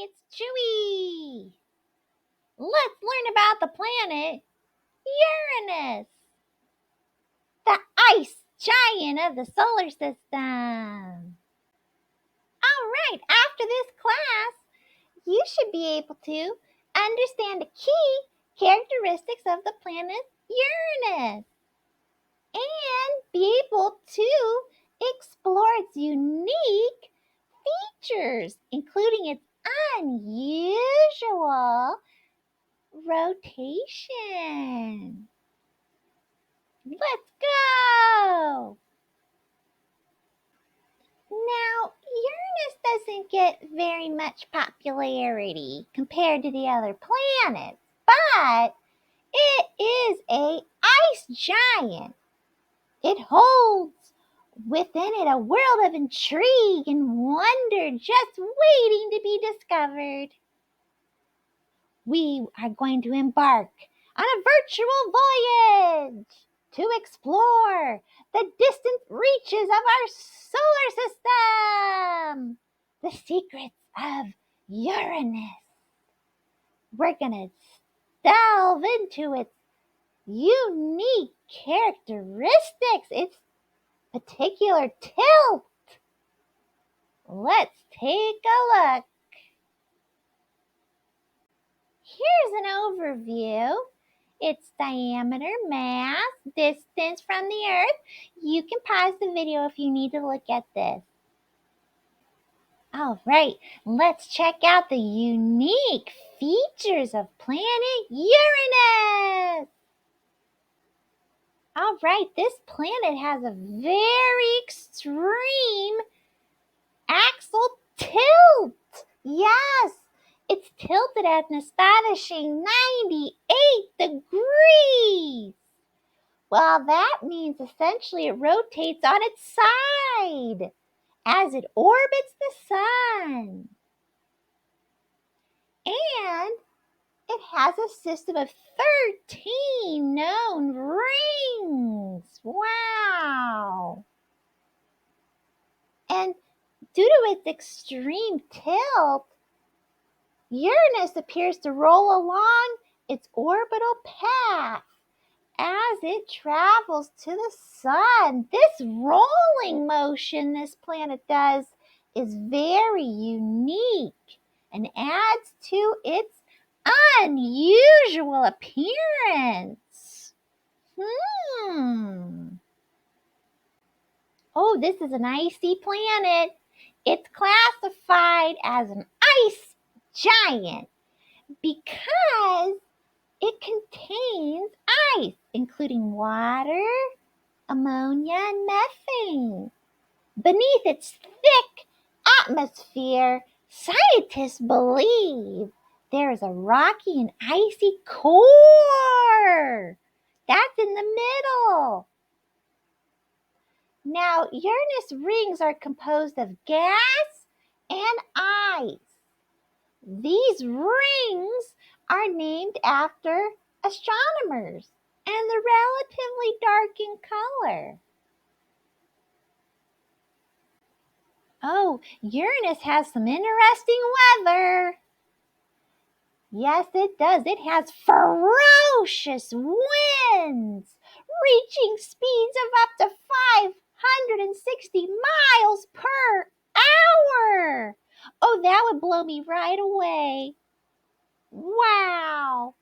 it's Chewy. Let's learn about the planet Uranus, the ice giant of the solar system. All right, after this class, you should be able to understand the key characteristics of the planet Uranus and be able to explore its unique features, including its unusual rotation. Let's go! Now, Uranus doesn't get very much popularity compared to the other planets, but it is an ice giant. It holds within it a world of intrigue and wonder just waiting to be discovered. We are going to embark on a virtual voyage to explore the distant reaches of our solar system, the secrets of Uranus. We're going to delve into its unique characteristics, its particular tilt. Let's take a look. Here's an overview. Its diameter, mass, distance from the Earth. You can pause the video if you need to look at this. All right, let's check out the unique features of planet Uranus. All right, this planet has a very extreme axial tilt. Yes, it's tilted at an astonishing 98 degrees. Well, that means essentially it rotates on its side as it orbits the sun. And it has a system of 13 known rings. Wow! And due to its extreme tilt, Uranus appears to roll along its orbital path as it travels to the sun. This rolling motion this planet does is very unique and adds to its unusual appearance. Oh, this is an icy planet. It's classified as an ice giant because it contains ice, including water, ammonia, and methane. Beneath its thick atmosphere, scientists believe there is a rocky and icy core. That's in the middle. Now, Uranus rings are composed of gas and ice. These rings are named after astronomers, and they're relatively dark in color. Oh, Uranus has some interesting weather. Yes, it does. It has ferocious winds, reaching speeds of up to 560 miles per hour. Oh, that would blow me right away. Wow.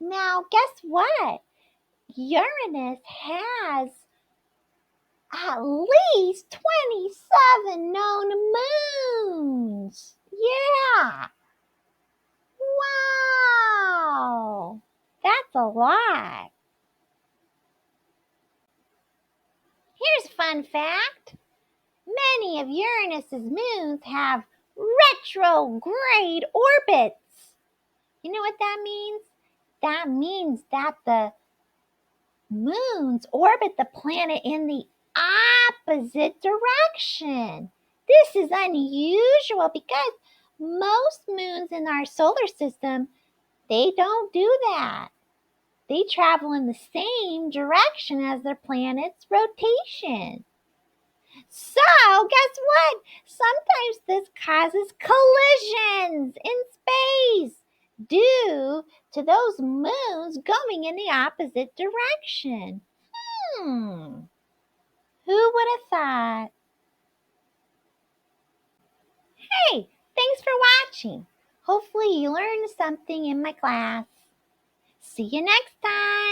Now, guess what? Uranus has at least 27 known moons. Yeah. Wow. That's a lot. Here's a fun fact. Many of Uranus's moons have retrograde orbits. You know what that means? That means that the moons orbit the planet in the opposite direction. This is unusual because most moons in our solar system, they don't do that. They travel in the same direction as their planet's rotation. So, guess what? Sometimes this causes collisions in space due to those moons going in the opposite direction. Who would have thought? Hey, thanks for watching. Hopefully you learned something in my class. See you next time.